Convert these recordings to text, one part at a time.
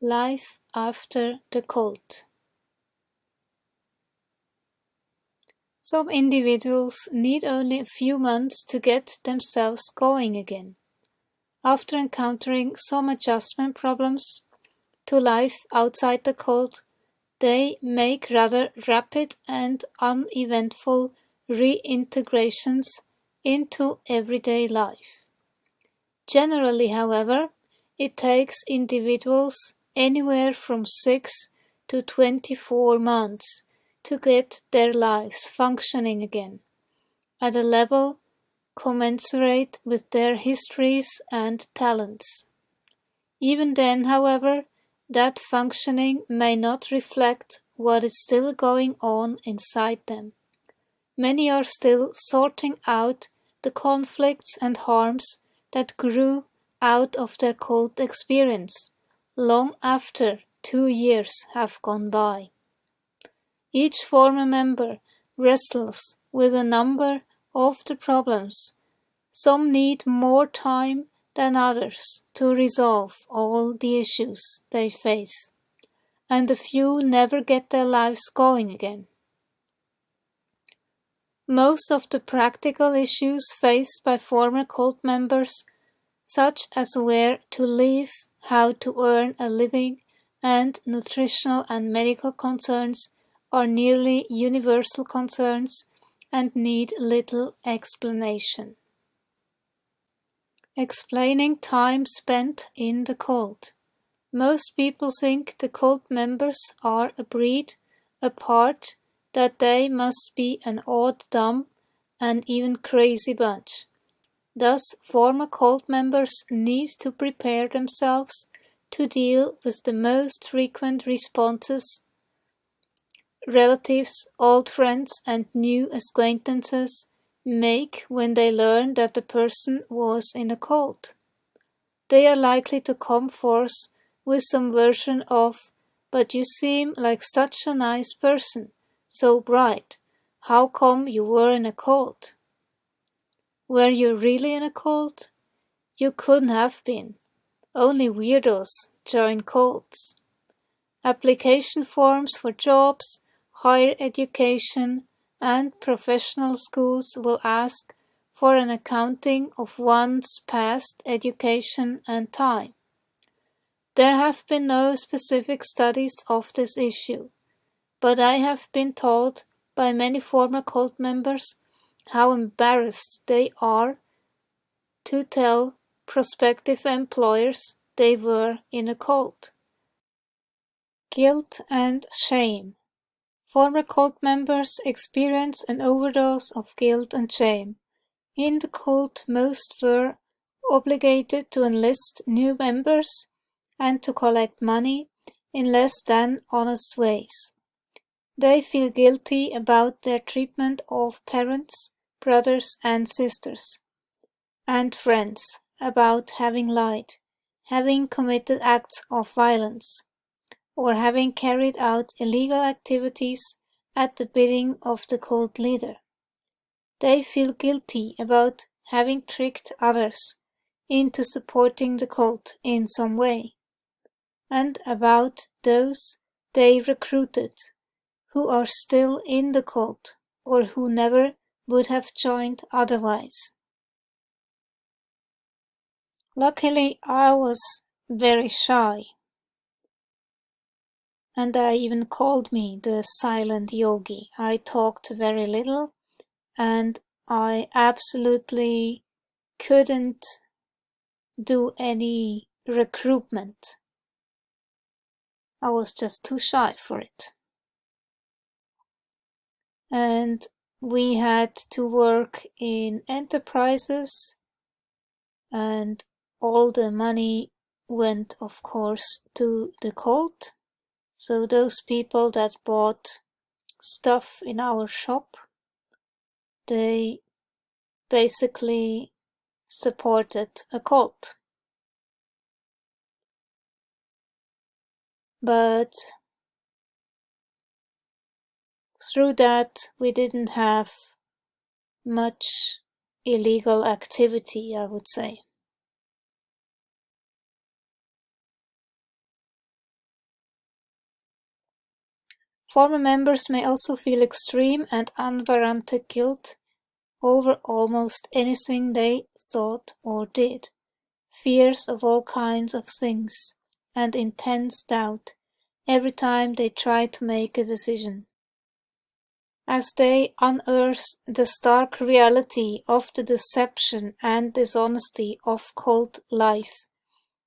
Life after the cult. Some individuals need only a few months to get themselves going again. After encountering some adjustment problems to life outside the cult, they make rather rapid and uneventful reintegrations into everyday life. Generally, however, it takes individuals anywhere from 6 to 24 months to get their lives functioning again, at a level commensurate with their histories and talents. Even then, however, that functioning may not reflect what is still going on inside them. Many are still sorting out the conflicts and harms that grew out of their cult experience, long after 2 years have gone by. Each former member wrestles with a number of the problems. Some need more time than others to resolve all the issues they face, and a few never get their lives going again. Most of the practical issues faced by former cult members, such as where to live, how to earn a living, and nutritional and medical concerns, are nearly universal concerns and need little explanation. Explaining time spent in the cult. Most people think the cult members are a breed apart, that they must be an odd, dumb, and even crazy bunch. Thus, former cult members need to prepare themselves to deal with the most frequent responses relatives, old friends, and new acquaintances make when they learn that the person was in a cult. They are likely to come forth with some version of, "But you seem like such a nice person, so bright. How come you were in a cult?" Were you really in a cult? You couldn't have been. Only weirdos join cults. Application forms for jobs, higher education, and professional schools will ask for an accounting of one's past education and time. There have been no specific studies of this issue, but I have been told by many former cult members how embarrassed they are to tell prospective employers they were in a cult. Guilt and shame. Former cult members experience an overdose of guilt and shame. In the cult, most were obligated to enlist new members and to collect money in less than honest ways. They feel guilty about their treatment of parents, brothers and sisters, and friends, about having lied, having committed acts of violence, or having carried out illegal activities at the bidding of the cult leader. They feel guilty about having tricked others into supporting the cult in some way, and about those they recruited who are still in the cult or who never would have joined otherwise. Luckily, I was very shy, and they even called me the silent yogi. I talked very little, and I absolutely couldn't do any recruitment. I was just too shy for it. And we had to work in enterprises, and all the money went, of course, to the cult. So those people that bought stuff in our shop, they basically supported a cult. But through that, we didn't have much illegal activity, I would say. Former members may also feel extreme and unwarranted guilt over almost anything they thought or did, fears of all kinds of things, and intense doubt every time they try to make a decision. As they unearth the stark reality of the deception and dishonesty of cult life,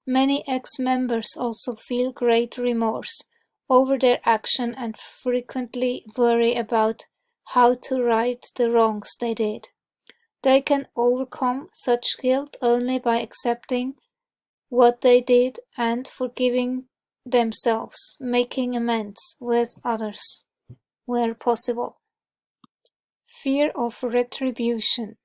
many ex-members also feel great remorse over their action and frequently worry about how to right the wrongs they did. They can overcome such guilt only by accepting what they did and forgiving themselves, making amends with others where possible. Fear of retribution.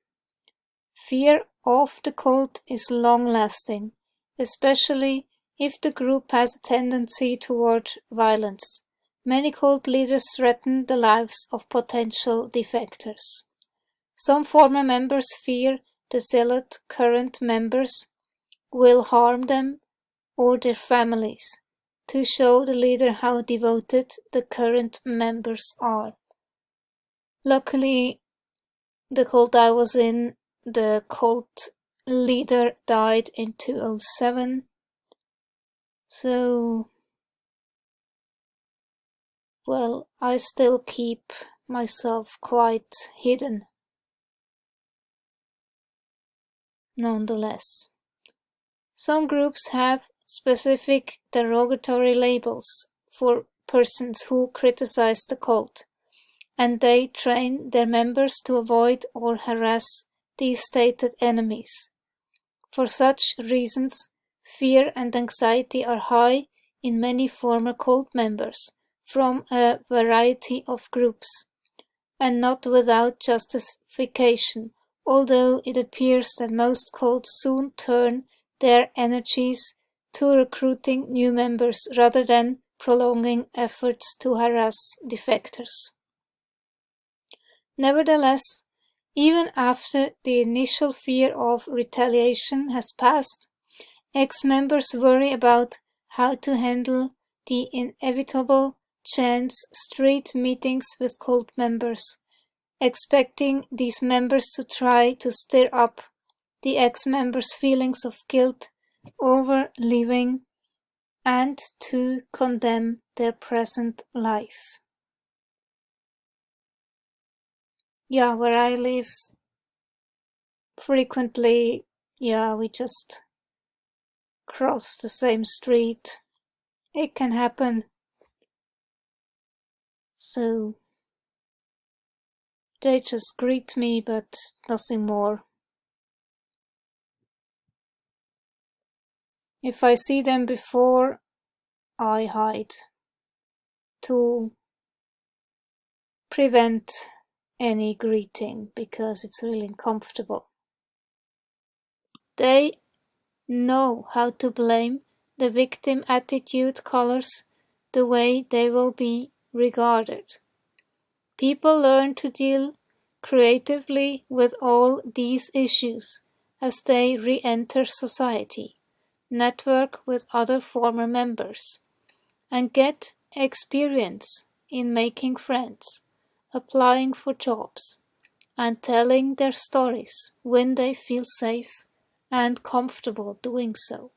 Fear of the cult is long-lasting, especially if the group has a tendency toward violence. Many cult leaders threaten the lives of potential defectors. Some former members fear the zealot current members will harm them or their families, to show the leader how devoted the current members are. Luckily, the cult I was in, the cult leader died in 2007, so, well, I still keep myself quite hidden, nonetheless. Some groups have specific derogatory labels for persons who criticize the cult, and they train their members to avoid or harass these stated enemies. For such reasons, fear and anxiety are high in many former cult members from a variety of groups, and not without justification, although it appears that most cults soon turn their energies to recruiting new members rather than prolonging efforts to harass defectors. Nevertheless, even after the initial fear of retaliation has passed, ex-members worry about how to handle the inevitable chance street meetings with cult members, expecting these members to try to stir up the ex-members' feelings of guilt over leaving and to condemn their present life. Yeah, where I live, frequently, we just cross the same street. It can happen. So they just greet me, but nothing more. If I see them before, I hide to prevent any greeting because it's really uncomfortable. They know how to blame. The victim attitude colors the way they will be regarded. People learn to deal creatively with all these issues as they re-enter society, network with other former members, and get experience in making friends, applying for jobs, and telling their stories when they feel safe and comfortable doing so.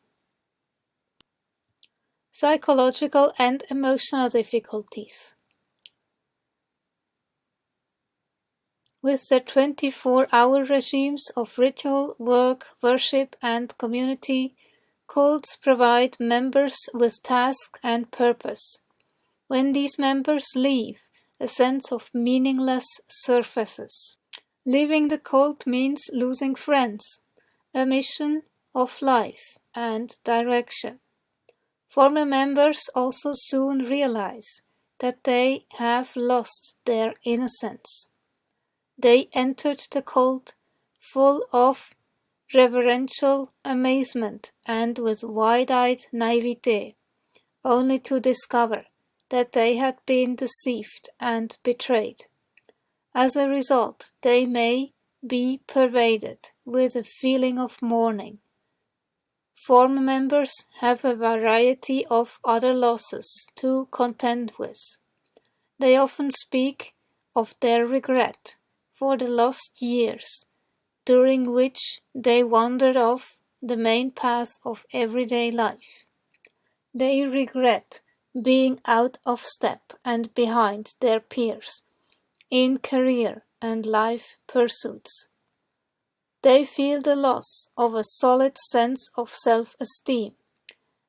Psychological and emotional difficulties. With their 24-hour regimes of ritual, work, worship, and community, cults provide members with task and purpose. When these members leave, a sense of meaningless surfaces. Leaving the cult means losing friends, a mission of life, and direction. Former members also soon realize that they have lost their innocence. They entered the cult full of reverential amazement and with wide-eyed naivete, only to discover that they had been deceived and betrayed. As a result, they may be pervaded with a feeling of mourning. Former members have a variety of other losses to contend with. They often speak of their regret for the lost years, during which they wandered off the main path of everyday life. They regret being out of step and behind their peers in career and life pursuits. They feel the loss of a solid sense of self-esteem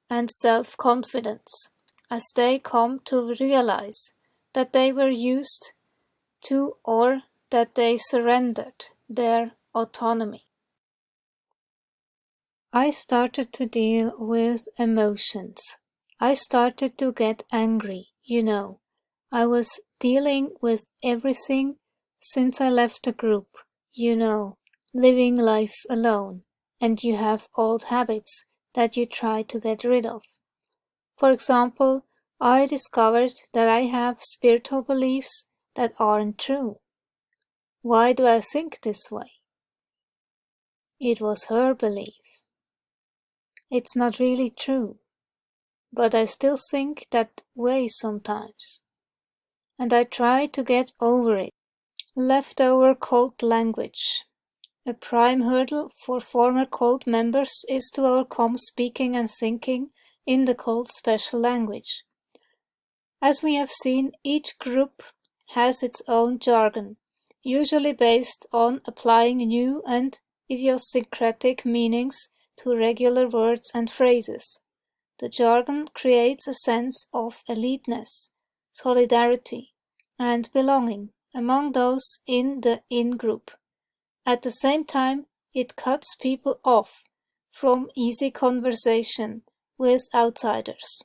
and self-confidence as they come to realize that they were used to or that they surrendered their autonomy. I started to deal with emotions. I started to get angry, I was dealing with everything since I left the group, living life alone, and you have old habits that you try to get rid of. For example, I discovered that I have spiritual beliefs that aren't true. Why do I think this way? It was her belief. It's not really true, but I still think that way sometimes. And I try to get over it. Leftover cult language. A prime hurdle for former cult members is to overcome speaking and thinking in the cult's special language. As we have seen, each group has its own jargon, usually based on applying new and idiosyncratic meanings to regular words and phrases. The jargon creates a sense of eliteness, solidarity, and belonging among those in the in-group. At the same time, it cuts people off from easy conversation with outsiders.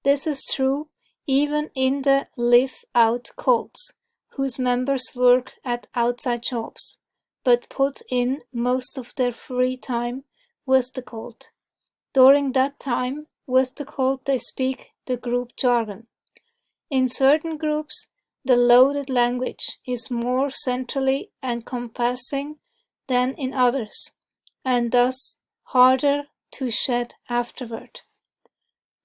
This is true even in the live-out cults, whose members work at outside jobs, but put in most of their free time with the cult. During that time with the cult they speak the group jargon. In certain groups, the loaded language is more centrally encompassing than in others, and thus harder to shed afterward.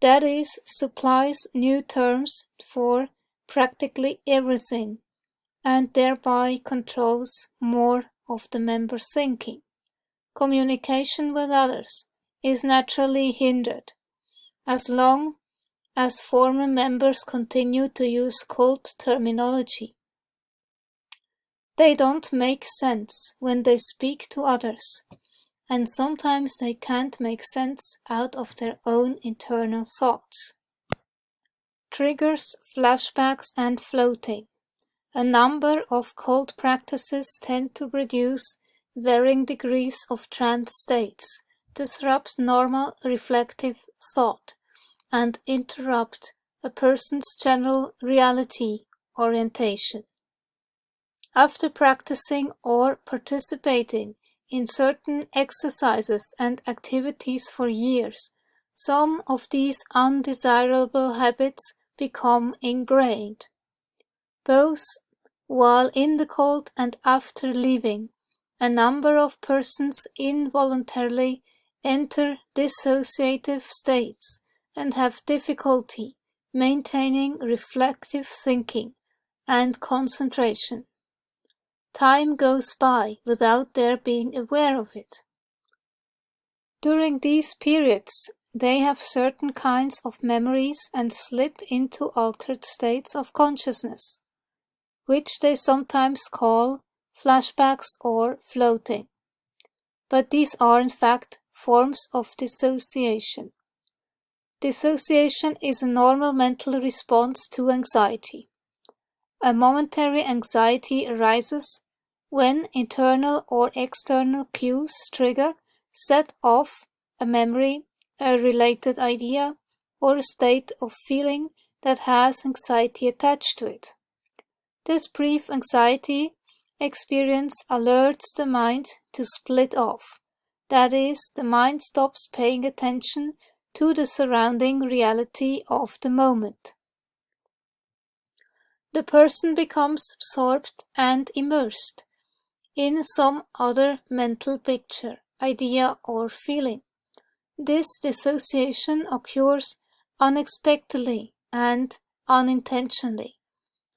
That is, supplies new terms for practically everything, and thereby controls more of the member's thinking. Communication with others is naturally hindered, as long as former members continue to use cult terminology. They don't make sense when they speak to others, and sometimes they can't make sense out of their own internal thoughts. Triggers, flashbacks, and floating. A number of cult practices tend to produce varying degrees of trance states, disrupt normal reflective thought, and interrupt a person's general reality orientation. After practicing or participating in certain exercises and activities for years, some of these undesirable habits become ingrained. Both while in the cult and after leaving, a number of persons involuntarily enter dissociative states and have difficulty maintaining reflective thinking and concentration. Time goes by without their being aware of it. During these periods, they have certain kinds of memories and slip into altered states of consciousness, which they sometimes call flashbacks or floating. But these are in fact forms of dissociation. Dissociation is a normal mental response to anxiety. A momentary anxiety arises when internal or external cues trigger, set off a memory, a related idea, or a state of feeling that has anxiety attached to it. This brief anxiety experience alerts the mind to split off. That is, the mind stops paying attention to the surrounding reality of the moment. The person becomes absorbed and immersed in some other mental picture, idea, or feeling. This dissociation occurs unexpectedly and unintentionally,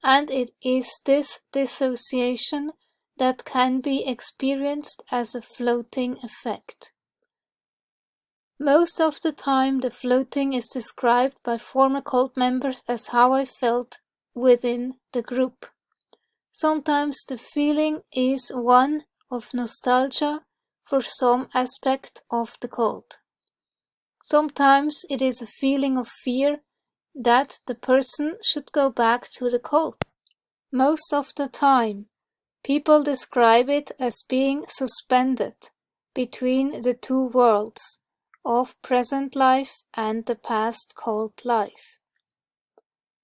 and it is this dissociation that can be experienced as a floating effect. Most of the time the floating is described by former cult members as how I felt within the group. Sometimes the feeling is one of nostalgia for some aspect of the cult. Sometimes it is a feeling of fear that the person should go back to the cult. Most of the time, people describe it as being suspended between the two worlds of present life and the past cult life.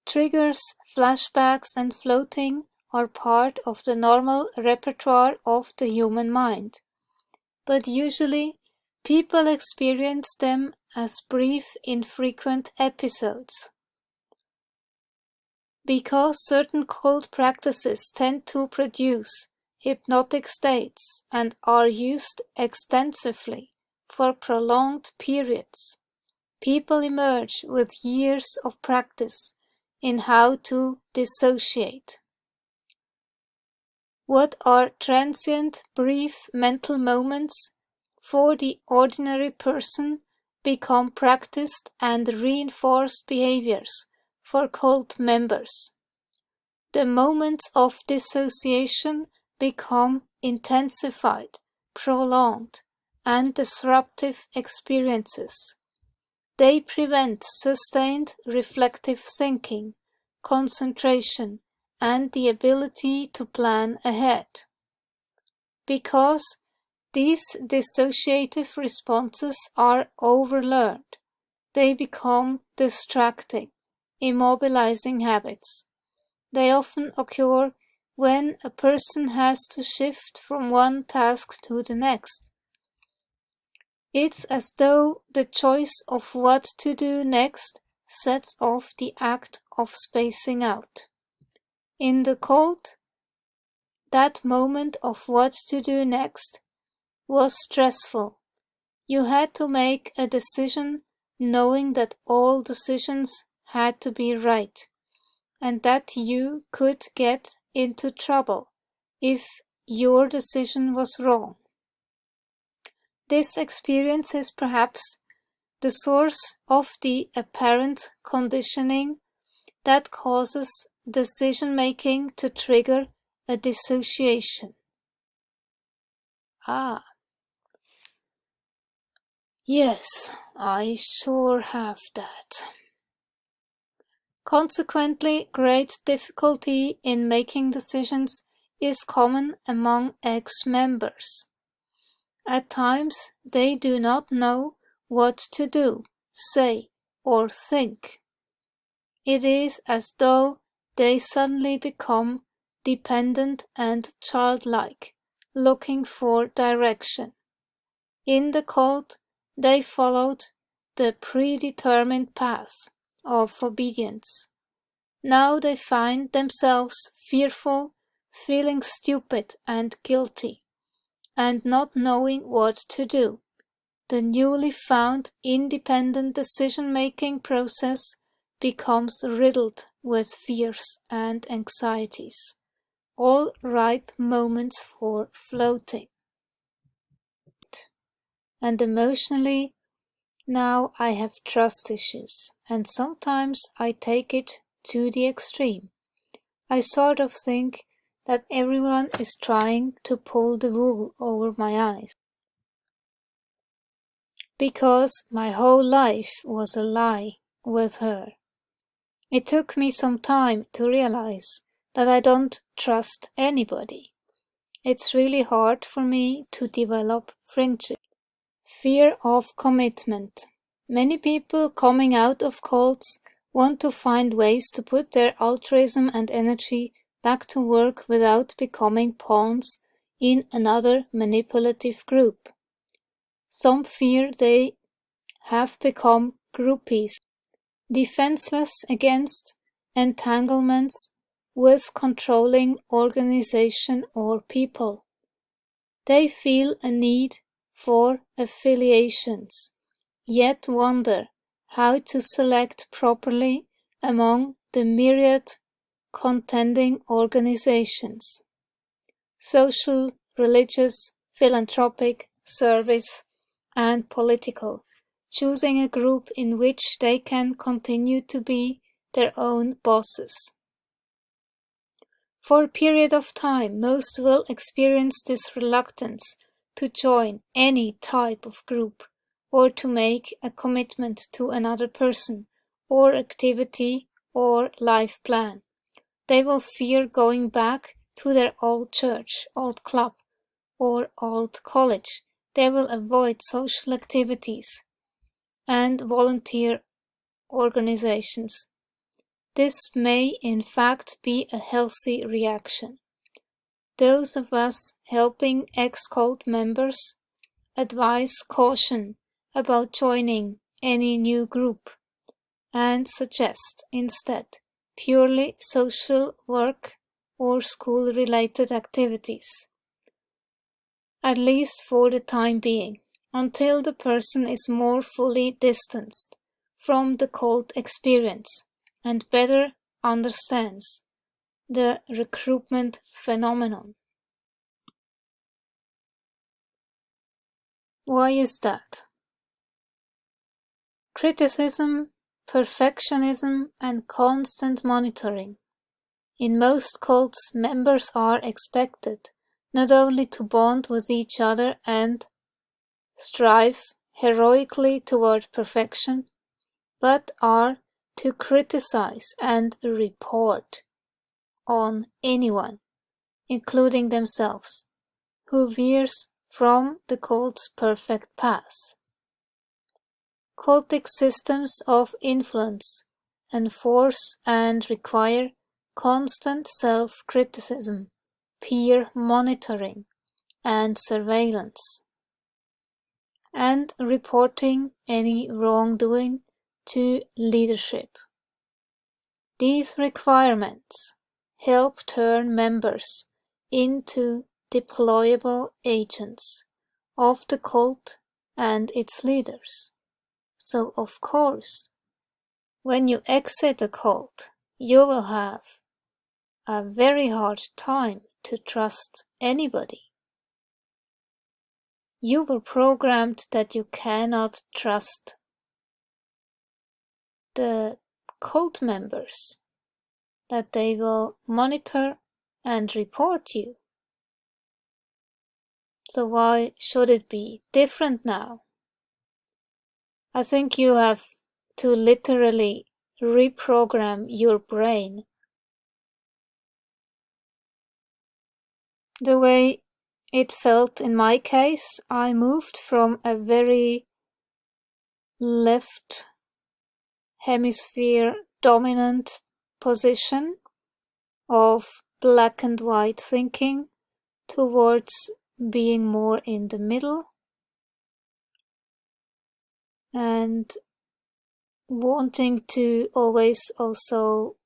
Triggers, flashbacks, and floating are part of the normal repertoire of the human mind, but usually people experience them as brief, infrequent episodes. Because certain cult practices tend to produce hypnotic states and are used extensively for prolonged periods, people emerge with years of practice in how to dissociate. What are transient, brief mental moments for the ordinary person become practiced and reinforced behaviors for cult members. The moments of dissociation become intensified, prolonged, and disruptive experiences. They prevent sustained reflective thinking, concentration, and the ability to plan ahead. Because these dissociative responses are overlearned, they become distracting, immobilizing habits. They often occur when a person has to shift from one task to the next. It's as though the choice of what to do next sets off the act of spacing out. In the cult, that moment of what to do next was stressful. You had to make a decision knowing that all decisions had to be right, and that you could get into trouble if your decision was wrong. This experience is perhaps the source of the apparent conditioning that causes decision-making to trigger a dissociation. Yes, I sure have that. Consequently, great difficulty in making decisions is common among ex-members. At times, they do not know what to do, say, or think. It is as though they suddenly become dependent and childlike, looking for direction. In the cult, they followed the predetermined path of obedience. Now they find themselves fearful, feeling stupid and guilty, and not knowing what to do. The newly found independent decision-making process becomes riddled with fears and anxieties, all ripe moments for floating. And emotionally, now I have trust issues, and sometimes I take it to the extreme. I sort of think that everyone is trying to pull the wool over my eyes, because my whole life was a lie with her. It took me some time to realize that I don't trust anybody. It's really hard for me to develop friendship. Fear of commitment. Many people coming out of cults want to find ways to put their altruism and energy back to work without becoming pawns in another manipulative group. Some fear they have become groupies, defenseless against entanglements with controlling organization or people. They feel a need for affiliations, yet wonder how to select properly among the myriad contending organizations: social, religious, philanthropic, service, and political, choosing a group in which they can continue to be their own bosses. For a period of time, most will experience this reluctance to join any type of group or to make a commitment to another person or activity or life plan. They will fear going back to their old church, old club, or old college. They will avoid social activities and volunteer organizations. This may in fact be a healthy reaction. Those of us helping ex-cult members advise caution about joining any new group and suggest instead purely social work or school-related activities, at least for the time being, until the person is more fully distanced from the cult experience and better understands the recruitment phenomenon. Why is that? Criticism, perfectionism, and constant monitoring. In most cults, members are expected not only to bond with each other and strive heroically toward perfection, but are to criticize and report on anyone, including themselves, who veers from the cult's perfect path. Cultic systems of influence enforce and require constant self-criticism, peer monitoring, and surveillance, and reporting any wrongdoing to leadership. These requirements help turn members into deployable agents of the cult and its leaders. So, of course, when you exit a cult, you will have a very hard time to trust anybody. You were programmed that you cannot trust the cult members, that they will monitor and report you. So why should it be different now? I think you have to literally reprogram your brain. The way it felt in my case, I moved from a very left hemisphere dominant position of black and white thinking towards being more in the middle and wanting to always also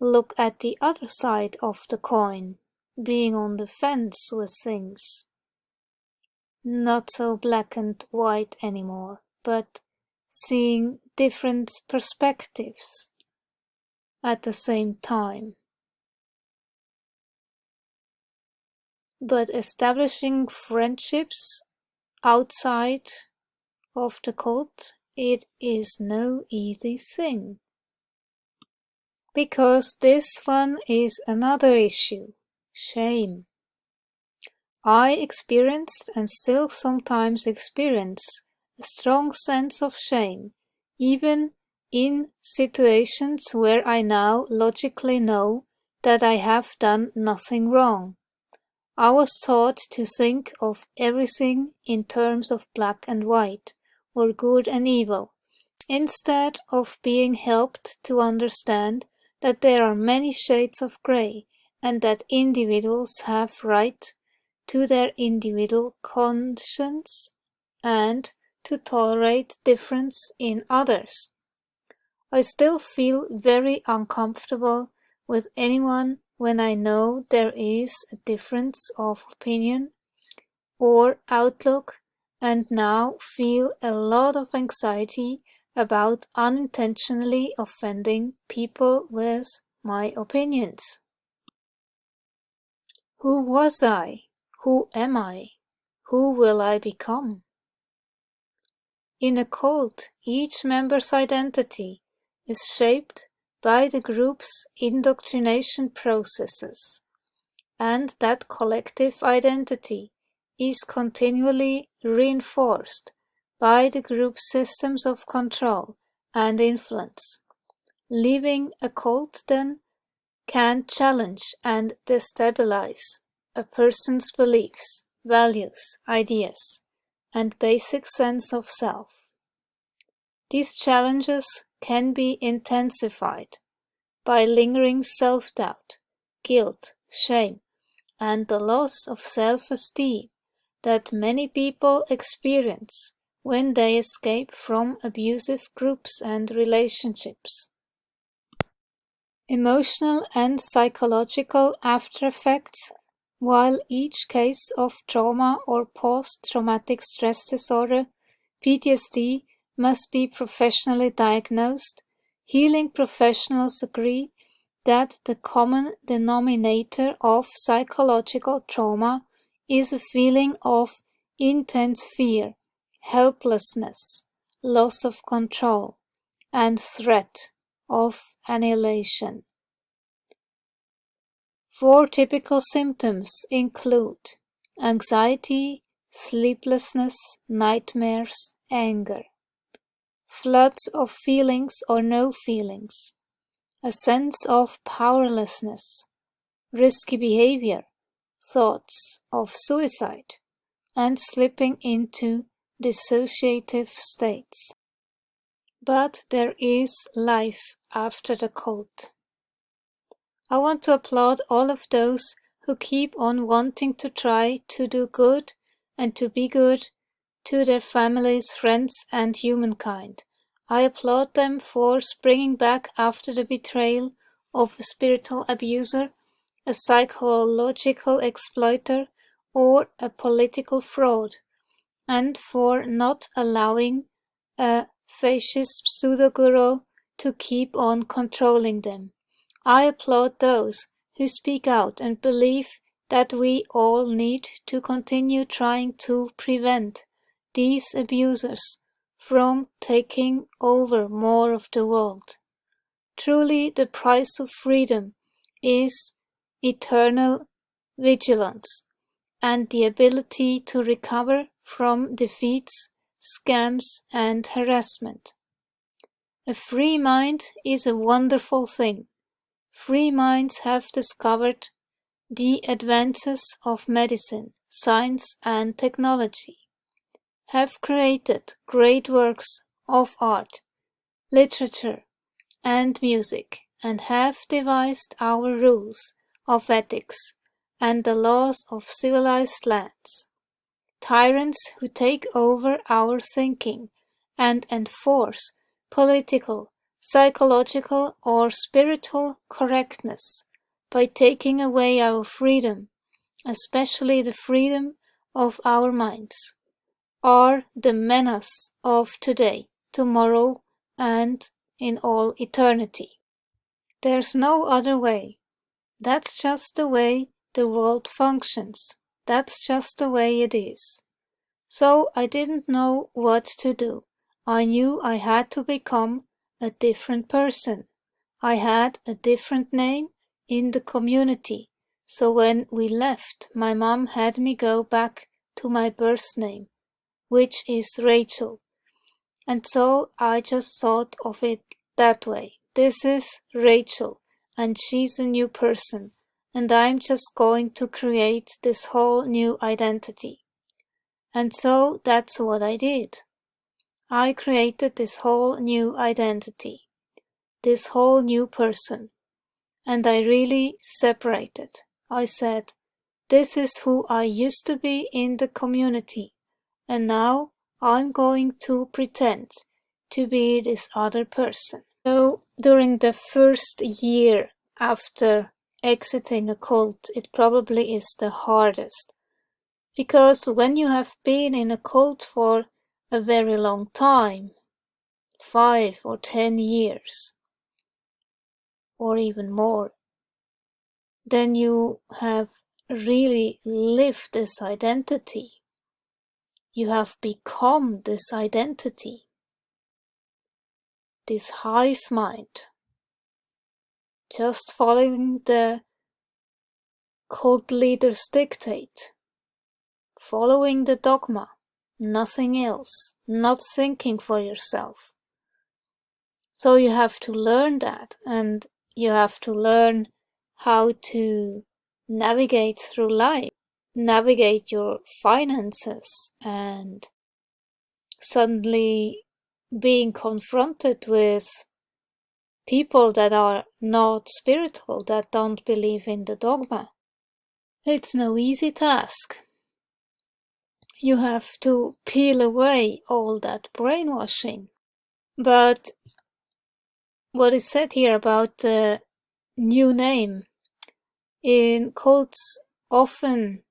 look at the other side of the coin, being on the fence with things. Not so black and white anymore, but seeing different perspectives at the same time. But establishing friendships outside of the cult, it is no easy thing. Because this one is another issue, shame. I experienced and still sometimes experience a strong sense of shame, even in situations where I now logically know that I have done nothing wrong. I was taught to think of everything in terms of black and white, or good and evil, instead of being helped to understand that there are many shades of grey and that individuals have right to their individual conscience and to tolerate difference in others. I still feel very uncomfortable with anyone when I know there is a difference of opinion or outlook, and now feel a lot of anxiety about unintentionally offending people with my opinions. Who was I? Who am I? Who will I become? In a cult, each member's identity is shaped by the group's indoctrination processes, and that collective identity is continually reinforced by the group's systems of control and influence. Leaving a cult, then, can challenge and destabilize a person's beliefs, values, ideas, and basic sense of self. These challenges can be intensified by lingering self-doubt, guilt, shame, and the loss of self-esteem that many people experience when they escape from abusive groups and relationships. Emotional and psychological aftereffects. While each case of trauma or post-traumatic stress disorder, PTSD, must be professionally diagnosed, healing professionals agree that the common denominator of psychological trauma is a feeling of intense fear, helplessness, loss of control, and threat of annihilation. 4 typical symptoms include anxiety, sleeplessness, nightmares, anger, floods of feelings or no feelings, a sense of powerlessness, risky behavior, thoughts of suicide, and slipping into dissociative states. But there is life after the cult. I want to applaud all of those who keep on wanting to try to do good and to be good to their families, friends, and humankind. I applaud them for springing back after the betrayal of a spiritual abuser, a psychological exploiter, or a political fraud, and for not allowing a fascist pseudo-guru to keep on controlling them. I applaud those who speak out and believe that we all need to continue trying to prevent these abusers from taking over more of the world. Truly, the price of freedom is eternal vigilance and the ability to recover from defeats, scams, and harassment. A free mind is a wonderful thing. Free minds have discovered the advances of medicine, science, and technology, have created great works of art, literature, and music, and have devised our rules of ethics and the laws of civilized lands. Tyrants who take over our thinking and enforce political, psychological, or spiritual correctness by taking away our freedom, especially the freedom of our minds, are the menace of today, tomorrow, and in all eternity. There's no other way. That's just the way the world functions. That's just the way it is. So I didn't know what to do. I knew I had to become a different person. I had a different name in the community. So when we left, my mom had me go back to my birth name, which is Rachel. And so I just thought of it that way. This is Rachel, and she's a new person, and I'm just going to create this whole new identity. And so that's what I did. I created this whole new identity, this whole new person, and I really separated. I said, this is who I used to be in the community, and now I'm going to pretend to be this other person. So during the first year after exiting a cult, it probably is the hardest. Because when you have been in a cult for a very long time, 5 or 10 years, or even more, then you have really lived this identity. You have become this identity, this hive mind, just following the cult leader's dictate, following the dogma, nothing else, not thinking for yourself. So you have to learn that, and you have to learn how to navigate through life, navigate your finances, and suddenly being confronted with people that are not spiritual, that don't believe in the dogma. It's no easy task. You have to peel away all that brainwashing. But what is said here about the new name, in cults often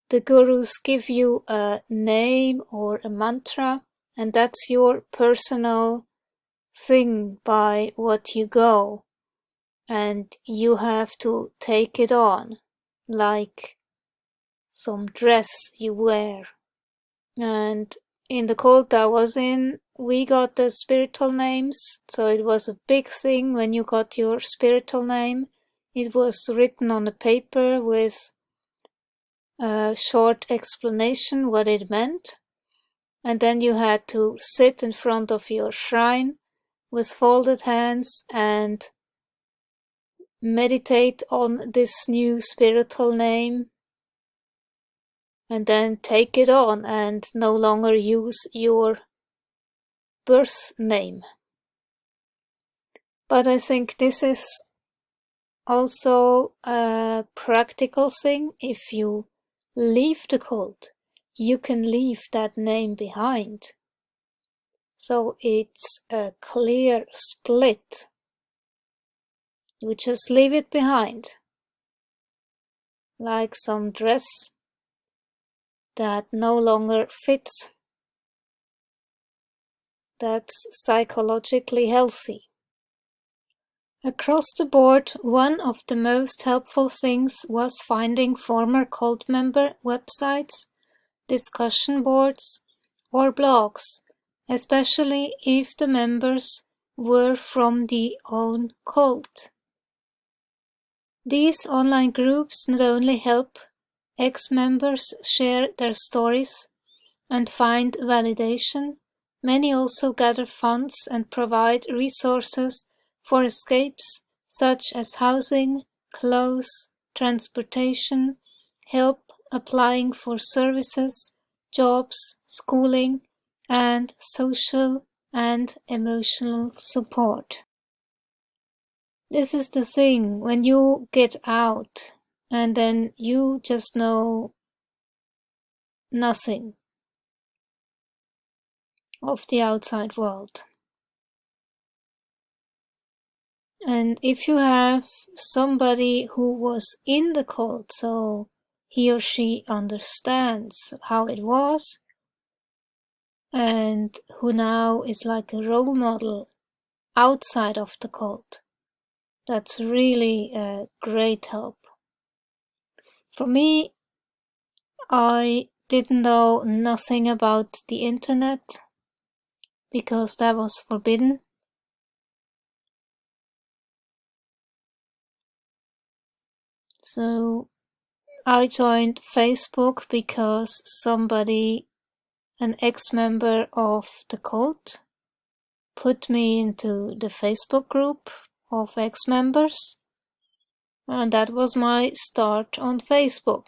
the gurus give you a name or a mantra, and that's your personal thing by what you go, and you have to take it on like some dress you wear. And in the cult I was in, we got the spiritual names, so it was a big thing when you got your spiritual name. It was written on a paper with a short explanation what it meant, and then you had to sit in front of your shrine with folded hands and meditate on this new spiritual name, and then take it on and no longer use your birth name. But I think this is also a practical thing. If you leave the cult, you can leave that name behind. So it's a clear split. You just leave it behind, like some dress that no longer fits. That's psychologically healthy. Across the board, one of the most helpful things was finding former cult member websites, discussion boards, or blogs, especially if the members were from the own cult. These online groups not only help ex-members share their stories and find validation, many also gather funds and provide resources for escapes such as housing, clothes, transportation, help applying for services, jobs, schooling, and social and emotional support. This is the thing, when you get out and then you just know nothing of the outside world. And if you have somebody who was in the cult, so he or she understands how it was, and who now is like a role model outside of the cult, that's really a great help. For me, I didn't know nothing about the internet because that was forbidden. So I joined Facebook because somebody, an ex-member of the cult, put me into the Facebook group of ex-members, and that was my start on Facebook.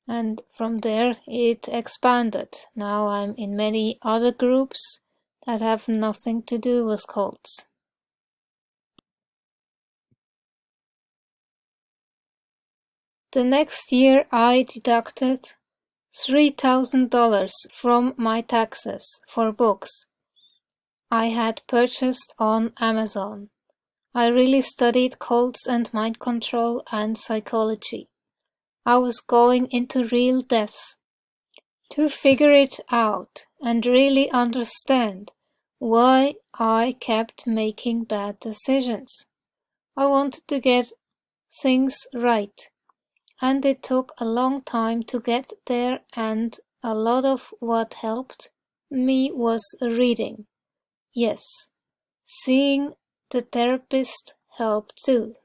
And from there it expanded. Now I'm in many other groups that have nothing to do with cults. The next year I deducted $3,000 from my taxes for books I had purchased on Amazon. I really studied cults and mind control and psychology. I was going into real depth. to figure it out and really understand why I kept making bad decisions. I wanted to get things right, and it took a long time to get there, and a lot of what helped me was reading. Yes, seeing the therapist helped too.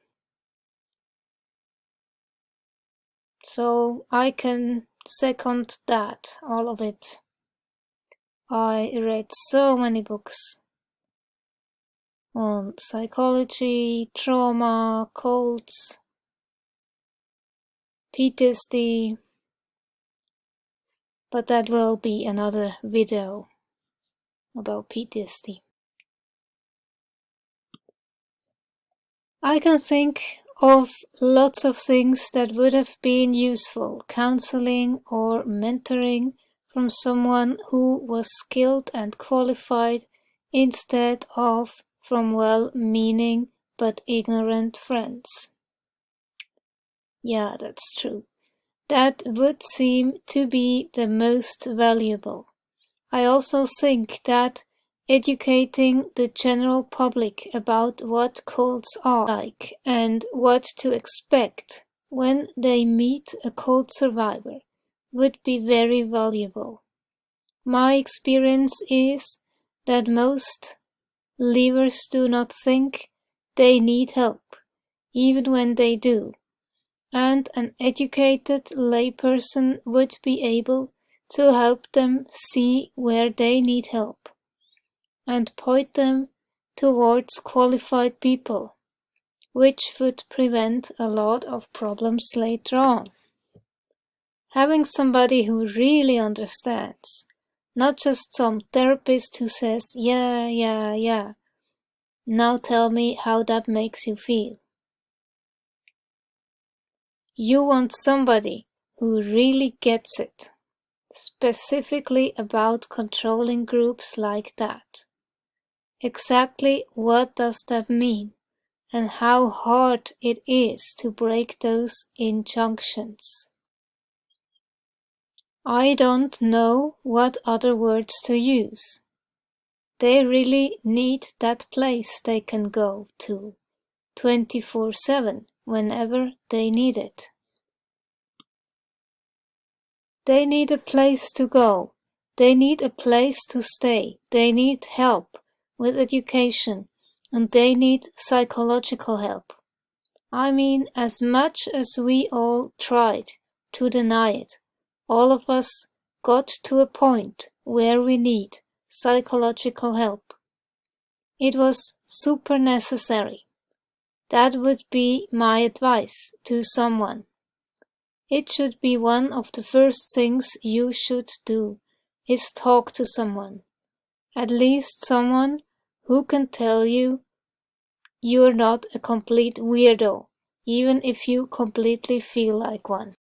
So I can second that, all of it. I read so many books on psychology, trauma, cults, PTSD, but that will be another video about PTSD. I can think of lots of things that would have been useful, counseling or mentoring from someone who was skilled and qualified instead of from well-meaning but ignorant friends. Yeah, that's true. That would seem to be the most valuable. I also think that educating the general public about what cults are like and what to expect when they meet a cult survivor would be very valuable. My experience is that most leavers do not think they need help, even when they do, and an educated layperson would be able to help them see where they need help and point them towards qualified people, which would prevent a lot of problems later on. Having somebody who really understands, not just some therapist who says, yeah, now tell me how that makes you feel. You want somebody who really gets it, specifically about controlling groups like that. Exactly what does that mean, and how hard it is to break those injunctions. I don't know what other words to use. They really need that place they can go to 24/7 whenever they need it. They need a place to go. They need a place to stay. They need help with education, and they need psychological help. I mean, as much as we all tried to deny it, all of us got to a point where we need psychological help. It was super necessary. That would be my advice to someone. It should be one of the first things you should do, is talk to someone. At least someone who can tell you you're not a complete weirdo, even if you completely feel like one.